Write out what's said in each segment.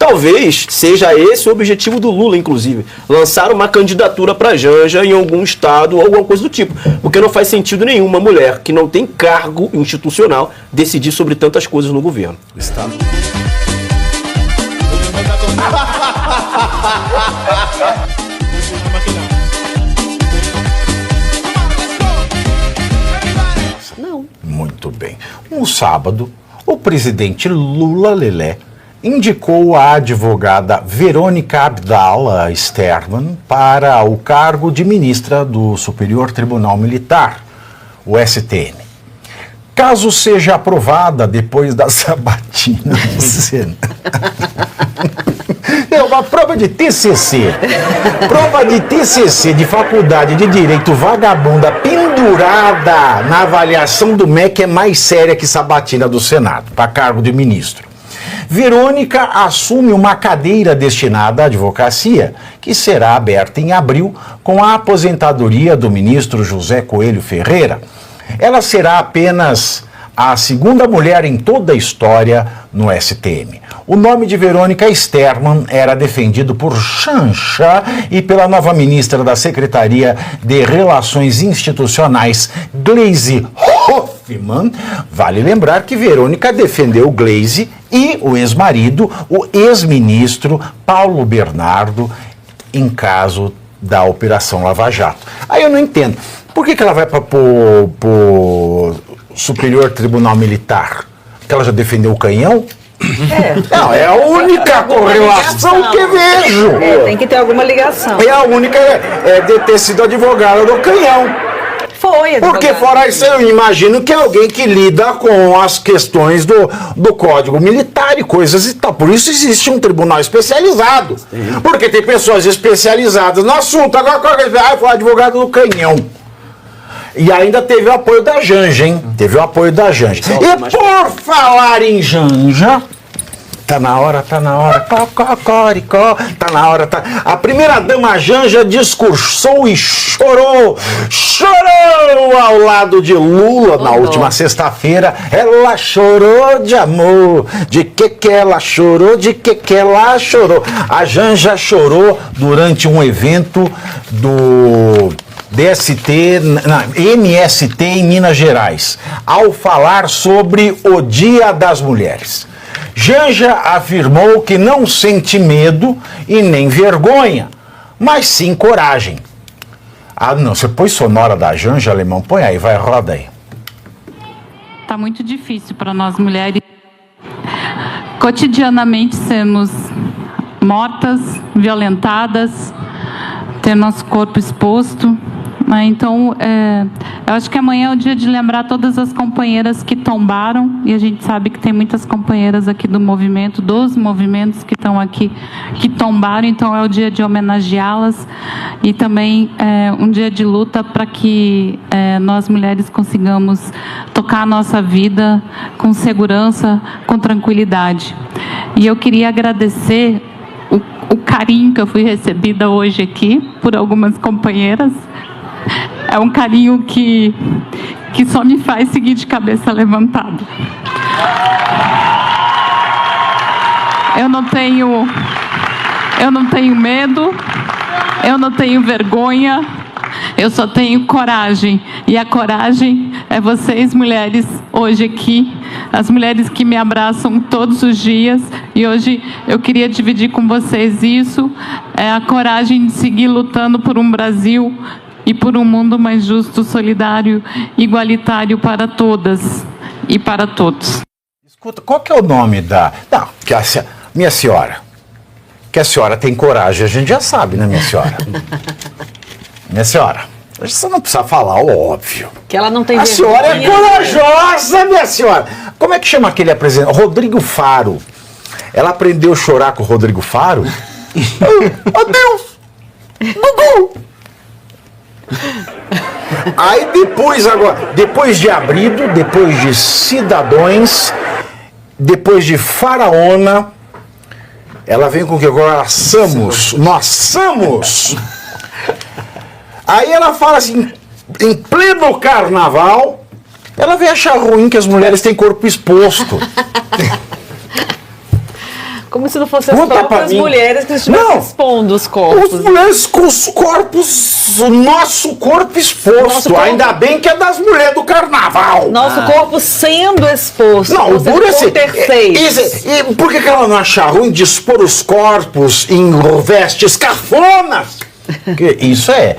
talvez seja esse o objetivo do Lula, inclusive. Lançar uma candidatura para Janja em algum estado ou alguma coisa do tipo. Porque não faz sentido nenhum uma mulher que não tem cargo institucional decidir sobre tantas coisas no governo. O Estado. Não. Muito bem. Um sábado, o presidente Lula Lelé indicou a advogada Verônica Abdallah Sterman para o cargo de ministra do Superior Tribunal Militar, o STM. Caso seja aprovada depois da sabatina do Senado. É uma prova de TCC. Prova de TCC de faculdade de Direito vagabunda pendurada na avaliação do MEC é mais séria que sabatina do Senado, para cargo de ministro. Verônica assume uma cadeira destinada à advocacia, que será aberta em abril com a aposentadoria do ministro José Coelho Ferreira. Ela será apenas a segunda mulher em toda a história no STM. O nome de Verônica Sterman era defendido por Xanxa e pela nova ministra da Secretaria de Relações Institucionais, Gleisi Hoffmann. Vale lembrar que Verônica defendeu Gleisi e o ex-marido, o ex-ministro Paulo Bernardo, em caso da Operação Lava Jato. Aí eu não entendo. Por que ela vai para o Superior Tribunal Militar? Porque ela já defendeu o canhão? Não, é a única correlação que vejo. Tem que ter alguma ligação. É a única, de ter sido advogada do canhão. Foi advogada. Porque fora isso, eu imagino que é alguém que lida com as questões do Código Militar e coisas e tal. Por isso existe um tribunal especializado. Sim. Porque tem pessoas especializadas no assunto. Agora, foi advogado do canhão. E ainda teve o apoio da Janja, hein? Teve o apoio da Janja. E por falar em Janja, tá na hora, cocoricó, tá na hora, tá... A primeira-dama Janja discursou e chorou ao lado de Lula na última sexta-feira. Ela chorou de amor, de que ela chorou, de que ela chorou. A Janja chorou durante um evento do MST em Minas Gerais, ao falar sobre o Dia das Mulheres. Janja afirmou que não sente medo e nem vergonha, mas sim coragem. Ah, não, você põe sonora da Janja, Alemão? Põe aí, vai, roda aí. Tá muito difícil para nós mulheres. Cotidianamente sermos mortas, violentadas, ter nosso corpo exposto. Então, eu acho que amanhã é o dia de lembrar todas as companheiras que tombaram, e a gente sabe que tem muitas companheiras aqui do movimento, dos movimentos que estão aqui, que tombaram, então é o dia de homenageá-las, e também um dia de luta para que nós mulheres consigamos tocar a nossa vida com segurança, com tranquilidade. E eu queria agradecer o carinho que eu fui recebida hoje aqui por algumas companheiras. É um carinho que só me faz seguir de cabeça levantada. Eu não tenho medo, eu não tenho vergonha, eu só tenho coragem. E a coragem é vocês, mulheres, hoje aqui, as mulheres que me abraçam todos os dias. E hoje eu queria dividir com vocês isso, a coragem de seguir lutando por um Brasil e por um mundo mais justo, solidário, igualitário para todas e para todos. Escuta, qual que é o nome da... Não, que minha senhora, que a senhora tem coragem, a gente já sabe, né, minha senhora? Minha senhora, você não precisa falar o óbvio. Que ela não tem vergonha. A senhora é corajosa, minha senhora. Como é que chama aquele apresentador? Rodrigo Faro. Ela aprendeu a chorar com o Rodrigo Faro? Oh, Deus! Gugu! Aí depois de Abrido, depois de Cidadões, depois de Faraona, ela vem com o que agora? Nós somos. Aí ela fala assim, em pleno carnaval, ela vem achar ruim que as mulheres têm corpo exposto. Como se não fossem as Conta pra próprias mim. mulheres que estivessem Não. expondo os corpos. Os mulheres com os corpos, o nosso corpo exposto. Nosso corpo- Ainda bem que é das mulheres do carnaval. Nosso corpo sendo exposto. Não, o ou seja, duro é assim. por terceiros. E por que ela não acha ruim de expor os corpos em vestes cafonas? Porque isso é.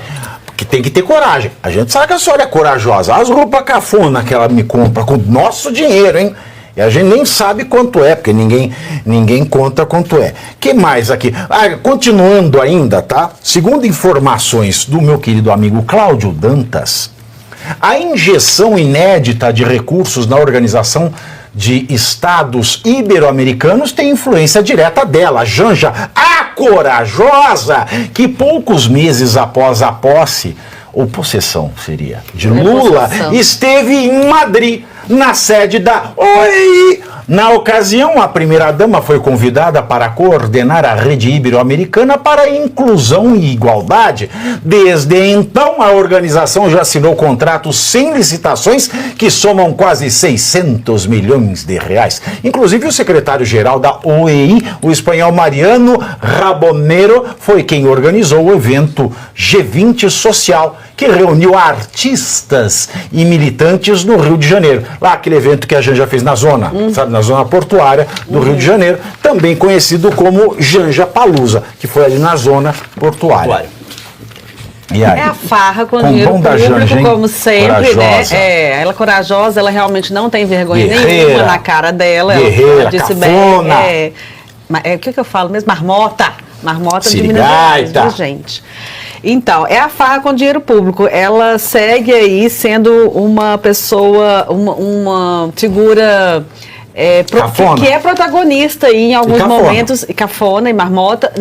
Que tem que ter coragem. A gente sabe que a senhora é corajosa. As roupas cafona que ela me compra com nosso dinheiro, hein? E a gente nem sabe quanto é, porque ninguém conta quanto é. Que mais aqui? Continuando ainda, tá? Segundo informações do meu querido amigo Cláudio Dantas, a injeção inédita de recursos na Organização de Estados Ibero-Americanos tem influência direta dela, Janja, a corajosa, que poucos meses após a posse, ou possessão seria, de Lula, esteve em Madrid, na sede da OEI. Na ocasião, a primeira-dama foi convidada para coordenar a rede ibero-americana para inclusão e igualdade. Desde então, a organização já assinou contratos sem licitações que somam quase 600 milhões de reais. Inclusive, o secretário-geral da OEI, o espanhol Mariano Rabonero, foi quem organizou o evento G20 Social, que reuniu artistas e militantes no Rio de Janeiro. Lá, aquele evento que a Janja fez na zona, sabe, na zona portuária do Rio de Janeiro, também conhecido como Janja Palusa, que foi ali na zona portuária. E aí? É a farra com Com dinheiro bom da público, Janja, hein? como sempre, Corajosa. né? Ela é corajosa, ela realmente não tem vergonha Guerreira. nenhuma na cara dela. Guerreira, ela disse cafona. bem. O que eu falo mesmo? Marmota. Marmota de Minas Sirigaita. Gerais, viu, gente? Então, é a farra com dinheiro público. Ela segue aí sendo uma pessoa, uma figura Cafona. que é protagonista aí em alguns cafona. momentos, e cafona e marmota,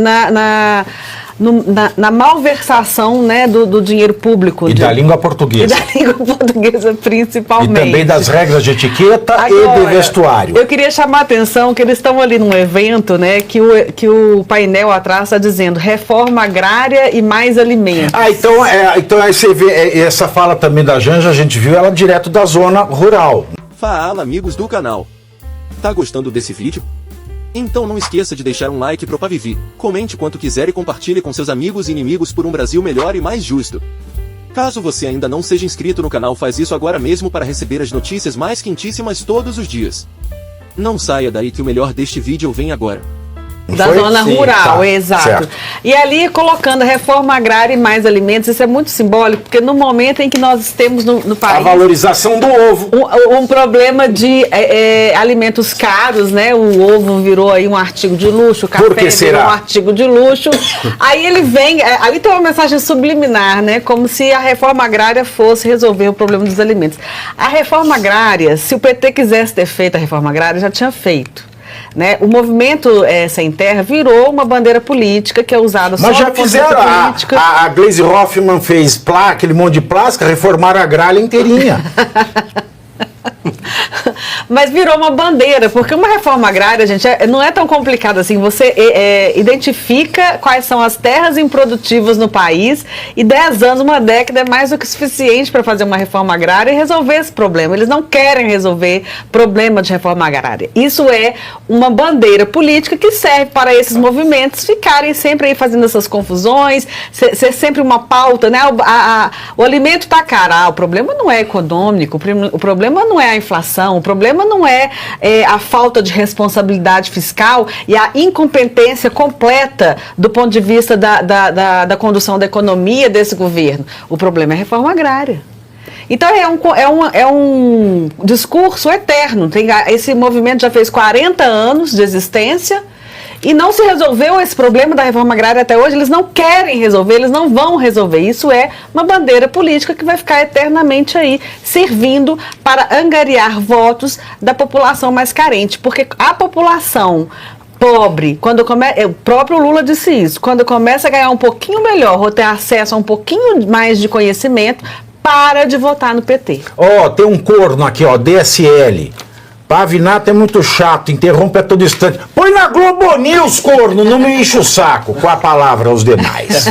na malversação, né, do dinheiro público. E da língua portuguesa. E da língua portuguesa, E principalmente. também das regras de etiqueta e Agora, de vestuário. Eu queria chamar a atenção que eles estão ali num evento, né, que o painel atrás está dizendo reforma agrária e mais alimentos. Então aí você vê, essa fala também da Janja, a gente viu ela direto da zona rural. Fala, amigos do canal. Tá gostando desse vídeo? Então não esqueça de deixar um like pro Pavivi, comente quanto quiser e compartilhe com seus amigos e inimigos por um Brasil melhor e mais justo. Caso você ainda não seja inscrito no canal, faz isso agora mesmo para receber as notícias mais quentíssimas todos os dias. Não saia daí que o melhor deste vídeo vem agora. Da Foi? zona Sim, rural, tá, exato. certo. E ali colocando reforma agrária e mais alimentos, isso é muito simbólico, porque no momento em que nós temos no A país valorização do ovo. um problema de alimentos caros, né? O ovo virou aí um artigo de luxo, o café Por que será? virou um artigo de luxo. Aí ele vem, ali tem uma mensagem subliminar, né? Como se a reforma agrária fosse resolver o problema dos alimentos. A reforma agrária, se o PT quisesse ter feito a reforma agrária, já tinha feito. Né? O movimento Sem Terra virou uma bandeira política que é usada só Mas já no ponto de fizeram, vista política. a Gleisi Hoffmann fez aquele monte de plástica, reformaram a gralha inteirinha. Mas virou uma bandeira, porque uma reforma agrária, gente, não é tão complicado assim. Você identifica quais são as terras improdutivas no país e 10 anos, uma década é mais do que suficiente para fazer uma reforma agrária e resolver esse problema. Eles não querem resolver problema de reforma agrária. Isso é uma bandeira política que serve para esses movimentos ficarem sempre aí fazendo essas confusões, ser sempre uma pauta, né? O alimento está caro. O problema não é econômico, o problema não é a inflação, o problema não é a falta de responsabilidade fiscal e a incompetência completa do ponto de vista da condução da economia desse governo. O problema é a reforma agrária. Então é um discurso eterno. Esse movimento já fez 40 anos de existência e não se resolveu esse problema da reforma agrária até hoje. Eles não querem resolver, eles não vão resolver. Isso é uma bandeira política que vai ficar eternamente aí, servindo para angariar votos da população mais carente. Porque a população pobre, o próprio Lula disse isso, quando começa a ganhar um pouquinho melhor, ou ter acesso a um pouquinho mais de conhecimento, para de votar no PT. Tem um corno aqui, DSL. Pavinato é muito chato, interrompe a todo instante. Põe na Globo News, corno, não me enche o saco. Com a palavra aos demais.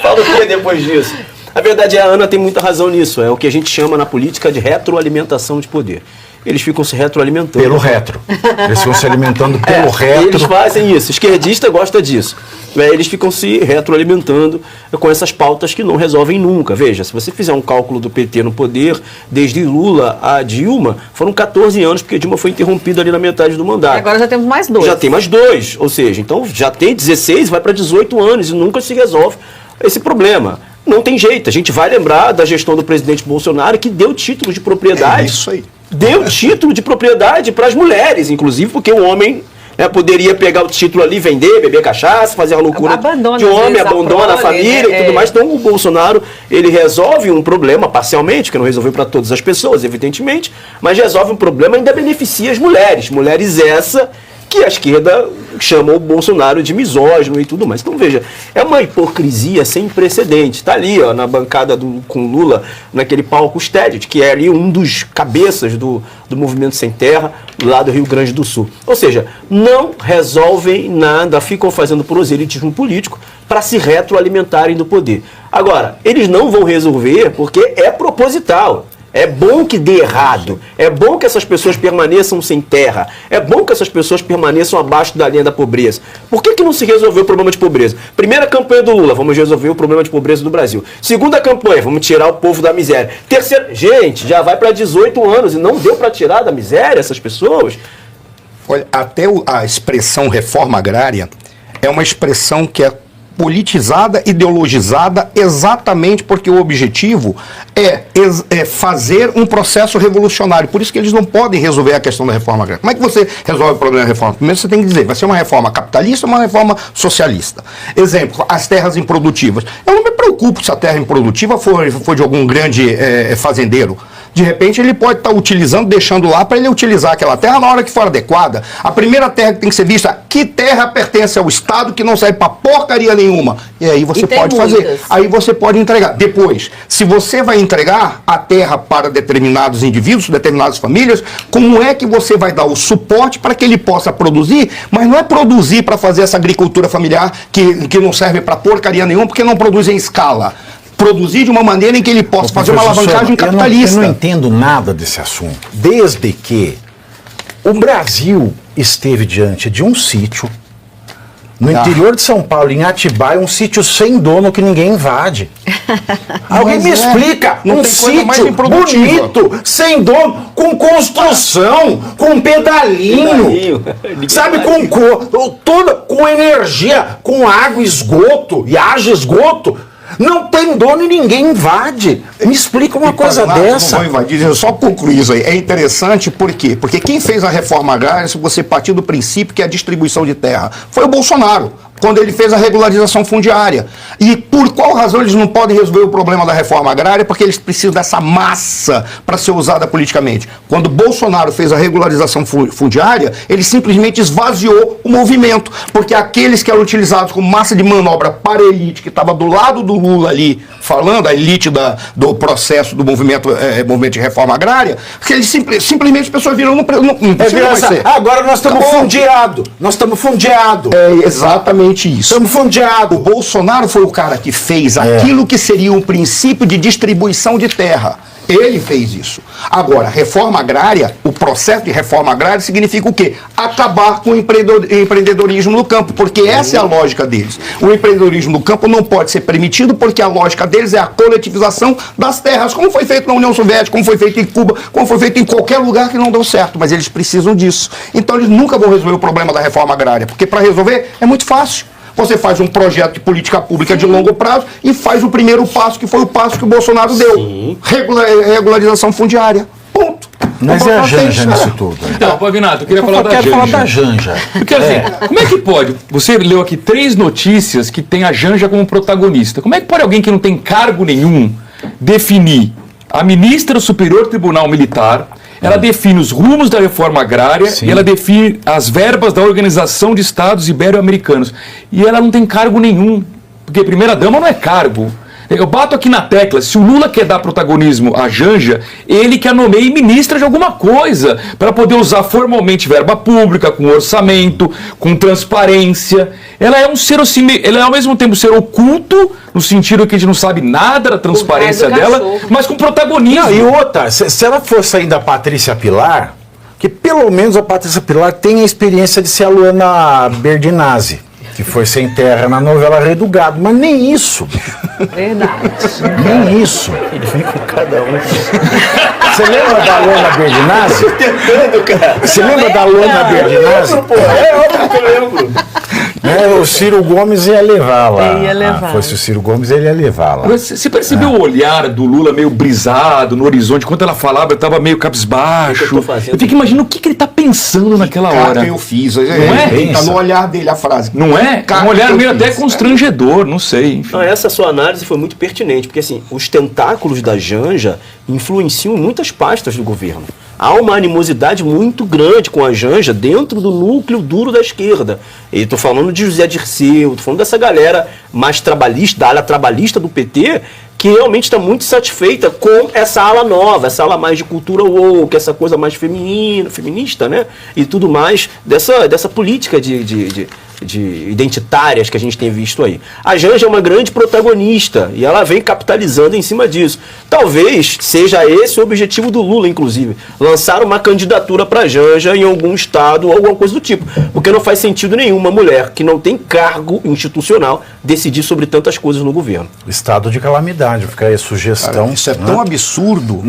Fala o que depois disso? A verdade é, a Ana tem muita razão nisso. É o que a gente chama na política de retroalimentação de poder. eles ficam se retroalimentando. Pelo retro. Eles ficam se alimentando pelo retro. Eles fazem isso. Esquerdista gosta disso. Eles ficam se retroalimentando com essas pautas que não resolvem nunca. Veja, se você fizer um cálculo do PT no poder, desde Lula a Dilma, foram 14 anos, porque Dilma foi interrompida ali na metade do mandato. E agora já temos mais 2. Já tem mais 2, ou seja, então já tem 16, vai para 18 anos e nunca se resolve esse problema. Não tem jeito, a gente vai lembrar da gestão do presidente Bolsonaro, que deu título de propriedade. Isso aí. Deu título de propriedade para as mulheres, inclusive, porque o homem poderia pegar o título ali, vender, beber cachaça, fazer a loucura Abandona, de homem, às vezes, abandona a família e tudo mais. Então o Bolsonaro, ele resolve um problema parcialmente, que não resolveu para todas as pessoas, evidentemente, mas resolve um problema e ainda beneficia as mulheres. Mulheres essa que a esquerda chama o Bolsonaro de misógino e tudo mais. Então, veja, é uma hipocrisia sem precedente. Está ali, ó, na bancada com Lula, naquele palco estéreo, que é ali um dos cabeças do Movimento Sem Terra, lá do Rio Grande do Sul. Ou seja, não resolvem nada, ficam fazendo proselitismo político para se retroalimentarem do poder. Agora, eles não vão resolver porque é proposital. É bom que dê errado, é bom que essas pessoas permaneçam sem terra, é bom que essas pessoas permaneçam abaixo da linha da pobreza. Por que não se resolveu o problema de pobreza? Primeira campanha do Lula, vamos resolver o problema de pobreza do Brasil. Segunda campanha, vamos tirar o povo da miséria. Terceira, gente, já vai para 18 anos e não deu para tirar da miséria essas pessoas? Olha, até a expressão reforma agrária é uma expressão que é politizada, ideologizada, exatamente porque o objetivo é fazer um processo revolucionário. Por isso que eles não podem resolver a questão da reforma agrária. Como é que você resolve o problema da reforma? Primeiro você tem que dizer, vai ser uma reforma capitalista ou uma reforma socialista? Exemplo, as terras improdutivas. Eu não me preocupo se a terra improdutiva for de algum grande fazendeiro. De repente ele pode estar utilizando, deixando lá para ele utilizar aquela terra na hora que for adequada. A primeira terra que tem que ser vista, que terra pertence ao Estado que não serve para porcaria nenhuma. E aí você pode fazer. Aí você pode entregar. Depois, se você vai entregar a terra para determinados indivíduos, determinadas famílias, como é que você vai dar o suporte para que ele possa produzir? Mas não é produzir para fazer essa agricultura familiar que não serve para porcaria nenhuma, porque não produz em escala. Produzir de uma maneira em que ele possa fazer uma alavancagem capitalista. Eu não entendo nada desse assunto. Desde que o Brasil esteve diante de um sítio, no interior de São Paulo, em Atibaia, um sítio sem dono que ninguém invade. Alguém me explica, um sítio bonito, sem dono, com construção, com pedalinho, sabe, com energia, com água, esgoto, e haja esgoto. Não tem dono e ninguém invade. Me explica uma coisa dessa. Não vou invadir, eu só concluir isso aí. É interessante por quê? Porque quem fez a reforma agrária, se você partir do princípio que é a distribuição de terra, foi o Bolsonaro, quando ele fez a regularização fundiária. E por qual razão eles não podem resolver o problema da reforma agrária? Porque eles precisam dessa massa para ser usada politicamente. Quando Bolsonaro fez a regularização fundiária, ele simplesmente esvaziou o movimento, porque aqueles que eram utilizados como massa de manobra para a elite, que estava do lado do Lula ali, falando, a elite do processo do movimento de reforma agrária, que eles simplesmente as pessoas viram, não precisa mais ser. Agora nós estamos fundeados. É exatamente isso. Estamos fundeados. O Bolsonaro foi o cara que fez aquilo que seria um princípio de distribuição de terra. Ele fez isso. Agora, reforma agrária, o processo de reforma agrária significa o quê? Acabar com o empreendedorismo no campo, porque essa é a lógica deles. O empreendedorismo no campo não pode ser permitido porque a lógica deles é a coletivização das terras, como foi feito na União Soviética, como foi feito em Cuba, como foi feito em qualquer lugar que não deu certo, mas eles precisam disso. Então eles nunca vão resolver o problema da reforma agrária, porque para resolver é muito fácil. Você faz um projeto de política pública de longo prazo e faz o primeiro passo, que foi o passo que o Bolsonaro deu. Regularização fundiária. Ponto. Mas é a Janja nisso tudo. Então, Pavinato, eu queria falar da Janja. Quero falar da Janja. Porque assim, como é que pode? Você leu aqui 3 notícias que tem a Janja como protagonista. Como é que pode alguém que não tem cargo nenhum definir a ministra do Superior Tribunal Militar? Ela define os rumos da reforma agrária. Sim. E ela define as verbas da Organização de Estados Ibero-Americanos. E ela não tem cargo nenhum, porque primeira-dama não é cargo. Eu bato aqui na tecla, se o Lula quer dar protagonismo à Janja, ele que a nomeie ministra de alguma coisa, para poder usar formalmente verba pública, com orçamento, com transparência. Ela é um ser assim, ela é ao mesmo tempo ser oculto, no sentido que a gente não sabe nada da transparência dela, mas com protagonismo. Não, e outra, se ela for sair da Patrícia Pilar, que pelo menos a Patrícia Pilar tem a experiência de ser a Luana Berdinazzi, que foi sem terra na novela Rei do Gado, mas nem isso, bicho. Verdade. Nem isso. Ele vem com cada um. Você lembra da Luana Berdinazzi? Tentando, cara. Você lembra da Luana Berdinazzi? Pô, é óbvio que eu lembro. O Ciro Gomes ia levar lá. Ia levar. Fosse o Ciro Gomes, ele ia levar lá. Agora, você percebeu o olhar do Lula meio brisado no horizonte? Quando ela falava, eu tava meio cabisbaixo. O que eu tô fazendo? Eu fico imaginando o que ele tá pensando naquela hora. Que eu fiz. Não é? Tá no olhar dele a frase. Não é? Cara, Um olhar eu meio fiz. até constrangedor, não sei. Enfim. Não, essa sua análise foi muito pertinente, porque assim, os tentáculos da Janja influenciam em muitas pastas do governo. Há uma animosidade muito grande com a Janja dentro do núcleo duro da esquerda. E estou falando de José Dirceu, estou falando dessa galera mais trabalhista, da ala trabalhista do PT, que realmente está muito satisfeita com essa ala nova, essa ala mais de cultura woke, essa coisa mais feminista, né? E tudo mais dessa política de identitárias que a gente tem visto aí. A Janja é uma grande protagonista e ela vem capitalizando em cima disso. Talvez seja esse o objetivo do Lula, inclusive, lançar uma candidatura para Janja em algum estado ou alguma coisa do tipo, porque não faz sentido nenhum uma mulher que não tem cargo institucional decidir sobre tantas coisas no governo. Estado de calamidade, fica aí a sugestão. Cara, isso é tão absurdo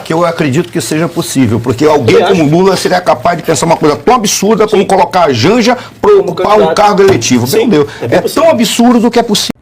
que eu acredito que seja possível, porque alguém Eu acho. como Lula seria capaz de pensar uma coisa tão absurda como colocar a Janja para ocupar um candidato. cargo eletivo. Sim, Meu Deus, é bem é possível. tão absurdo que é possível.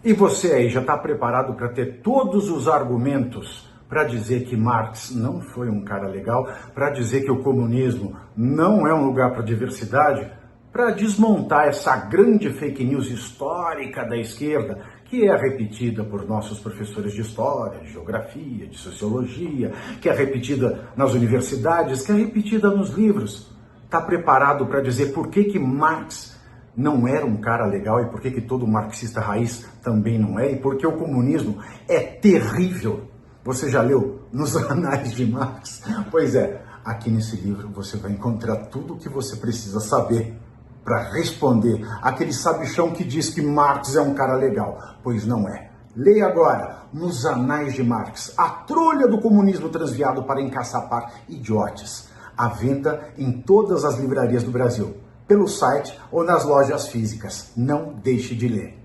E você aí já está preparado para ter todos os argumentos para dizer que Marx não foi um cara legal, para dizer que o comunismo não é um lugar para diversidade, para desmontar essa grande fake news histórica da esquerda, que é repetida por nossos professores de história, de geografia, de sociologia, que é repetida nas universidades, que é repetida nos livros. Está preparado para dizer por que Marx não era um cara legal e por que todo marxista raiz também não é, e por que o comunismo é terrível? Você já leu Nos Anais de Marx? Pois é, aqui nesse livro você vai encontrar tudo o que você precisa saber para responder aquele sabichão que diz que Marx é um cara legal, pois não é. Leia agora Nos Anais de Marx, a trolha do comunismo transviado para encaçapar idiotes. À venda em todas as livrarias do Brasil, pelo site ou nas lojas físicas. Não deixe de ler.